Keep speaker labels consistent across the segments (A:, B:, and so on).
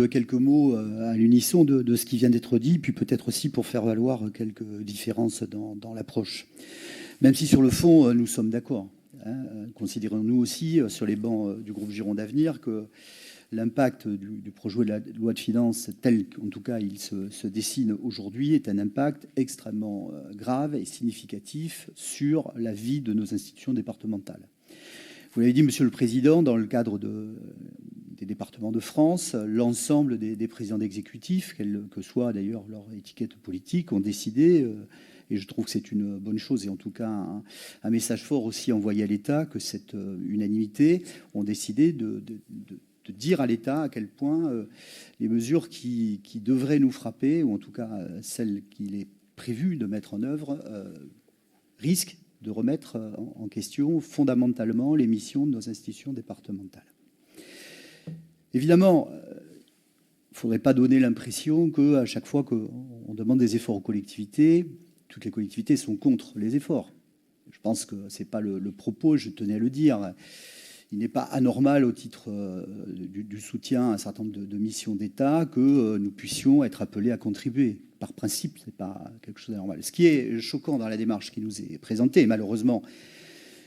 A: Quelques mots à l'unisson de ce qui vient d'être dit, puis peut-être aussi pour faire valoir quelques différences dans l'approche. Même si sur le fond, nous sommes d'accord. Considérons-nous aussi, sur les bancs du groupe Gironde d'Avenir, que l'impact du projet de la loi de finances, tel qu'en tout cas il se dessine aujourd'hui, est un impact extrêmement grave et significatif sur la vie de nos institutions départementales. Vous l'avez dit, Monsieur le Président, dans le cadre des départements de France, l'ensemble des présidents d'exécutifs, quelle que soit d'ailleurs leur étiquette politique, ont décidé, et je trouve que c'est une bonne chose, et en tout cas un message fort aussi envoyé à l'État, que cette unanimité, ont décidé de dire à l'État à quel point les mesures qui devraient nous frapper, ou en tout cas celles qu'il est prévu de mettre en œuvre, risquent de remettre en question fondamentalement les missions de nos institutions départementales. Évidemment, il ne faudrait pas donner l'impression qu'à chaque fois qu'on demande des efforts aux collectivités, toutes les collectivités sont contre les efforts. Je pense que ce n'est pas le propos, je tenais à le dire. Il n'est pas anormal au titre du soutien à un certain nombre de missions d'État que nous puissions être appelés à contribuer. Par principe, ce n'est pas quelque chose d'anormal. Ce qui est choquant dans la démarche qui nous est présentée, et malheureusement,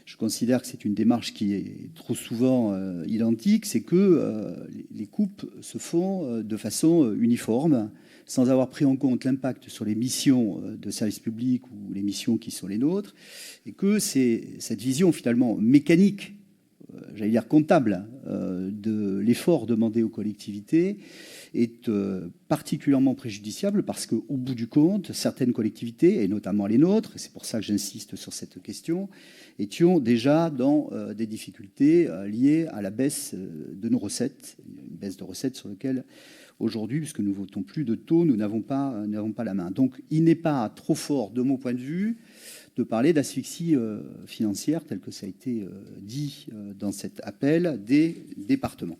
A: je considère que c'est une démarche qui est trop souvent identique, c'est que les coupes se font de façon uniforme, sans avoir pris en compte l'impact sur les missions de service public ou les missions qui sont les nôtres, et que c'est cette vision finalement mécanique, j'allais dire comptable, de l'effort demandé aux collectivités est particulièrement préjudiciable parce qu'au bout du compte, certaines collectivités, et notamment les nôtres, et c'est pour ça que j'insiste sur cette question, étions déjà dans des difficultés liées à la baisse de nos recettes, une baisse de recettes sur laquelle aujourd'hui, puisque nous ne votons plus de taux, nous n'avons pas la main. Donc il n'est pas trop fort, de mon point de vue, de parler d'asphyxie financière, tel que ça a été dit dans cet appel des départements.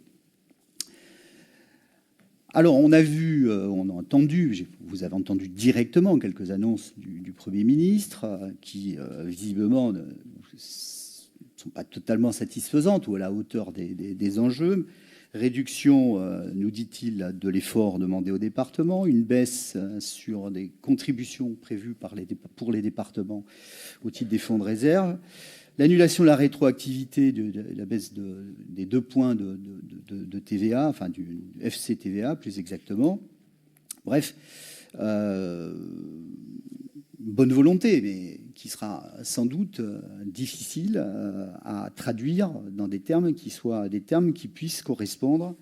A: Alors, on a vu, on a entendu, vous avez entendu directement quelques annonces du Premier ministre qui, visiblement, ne sont pas totalement satisfaisantes ou à la hauteur des enjeux. Réduction, nous dit-il, de l'effort demandé aux départements, une baisse sur des contributions prévues pour les départements au titre des fonds de réserve, l'annulation de la rétroactivité de la baisse des 2 points de TVA, enfin du FCTVA plus exactement. Bref, bonne volonté, mais qui sera sans doute difficile à traduire dans des termes qui soient des termes qui puissent correspondre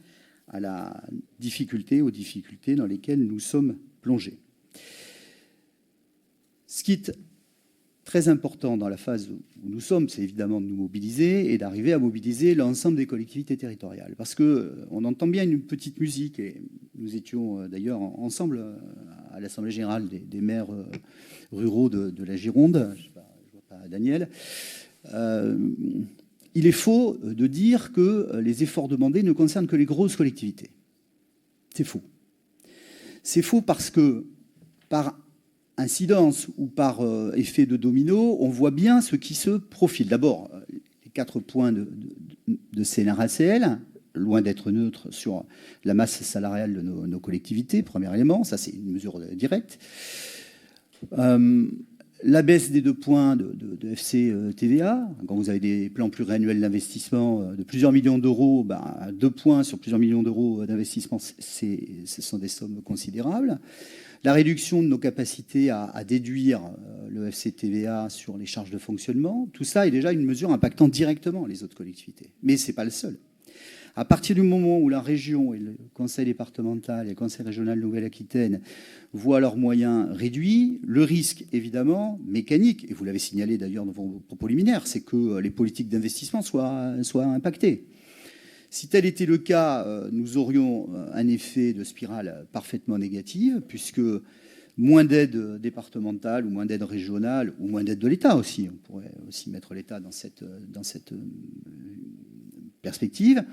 A: à la difficulté, aux difficultés dans lesquelles nous sommes plongés. Ce qui est très important dans la phase où nous sommes, c'est évidemment de nous mobiliser et d'arriver à mobiliser l'ensemble des collectivités territoriales. Parce qu'on entend bien une petite musique, et nous étions d'ailleurs ensemble à l'Assemblée générale des maires ruraux de la Gironde, je ne vois pas Daniel. Il est faux de dire que les efforts demandés ne concernent que les grosses collectivités. C'est faux. C'est faux parce que par incidence ou par effet de domino, on voit bien ce qui se profile. D'abord, les 4 points de CNRACL, loin d'être neutre sur la masse salariale de nos collectivités, premier élément, ça c'est une mesure directe. La baisse des 2 points de FCTVA, quand vous avez des plans pluriannuels d'investissement de plusieurs millions d'euros, 2 points sur plusieurs millions d'euros d'investissement, ce sont des sommes considérables. La réduction de nos capacités à déduire le FCTVA sur les charges de fonctionnement, tout ça est déjà une mesure impactant directement les autres collectivités. Mais ce n'est pas le seul. À partir du moment où la région et le conseil départemental et le conseil régional de Nouvelle-Aquitaine voient leurs moyens réduits, le risque, évidemment, mécanique, et vous l'avez signalé d'ailleurs dans vos propos liminaires, c'est que les politiques d'investissement soient impactées. Si tel était le cas, nous aurions un effet de spirale parfaitement négative, puisque moins d'aide départementale ou moins d'aide régionale ou moins d'aide de l'État aussi, on pourrait aussi mettre l'État dans cette perspective,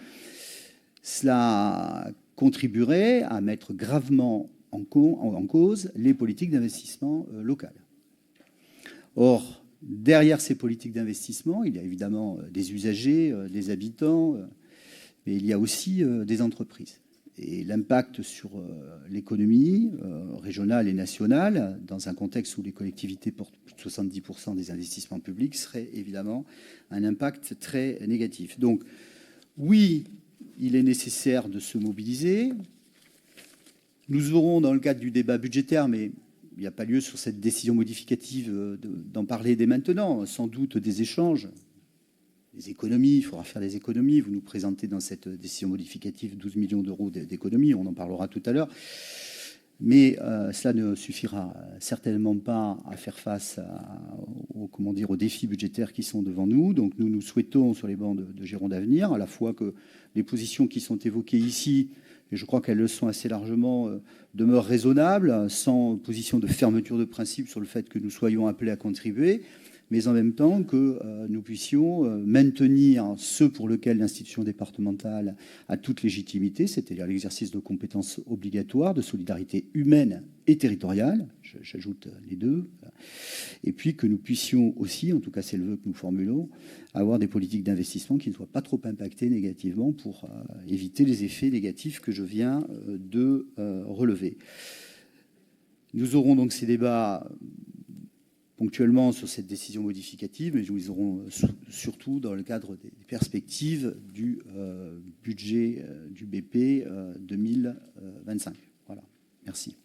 A: cela contribuerait à mettre gravement en cause les politiques d'investissement locales. Or, derrière ces politiques d'investissement, il y a évidemment des usagers, des habitants, mais il y a aussi des entreprises. et l'impact sur l'économie régionale et nationale, dans un contexte où les collectivités portent plus de 70% des investissements publics, serait évidemment un impact très négatif. Donc, oui, il est nécessaire de se mobiliser. Nous aurons, dans le cadre du débat budgétaire, mais il n'y a pas lieu sur cette décision modificative d'en parler dès maintenant, sans doute des échanges. Les économies, il faudra faire des économies. Vous nous présentez dans cette décision modificative 12 millions d'euros d'économies, on en parlera tout à l'heure. Mais cela ne suffira certainement pas à faire face aux défis budgétaires qui sont devant nous. Donc nous souhaitons, sur les bancs de Gironde Avenir, à la fois que les positions qui sont évoquées ici, et je crois qu'elles le sont assez largement, demeurent raisonnables, sans position de fermeture de principe sur le fait que nous soyons appelés à contribuer, mais en même temps que nous puissions maintenir ce pour lequel l'institution départementale a toute légitimité, c'est-à-dire l'exercice de compétences obligatoires, de solidarité humaine et territoriale, j'ajoute les deux, et puis que nous puissions aussi, en tout cas c'est le vœu que nous formulons, avoir des politiques d'investissement qui ne soient pas trop impactées négativement pour éviter les effets négatifs que je viens de relever. Nous aurons donc ces débats ponctuellement sur cette décision modificative, mais nous les aurons surtout dans le cadre des perspectives du budget du BP 2025. Voilà, merci.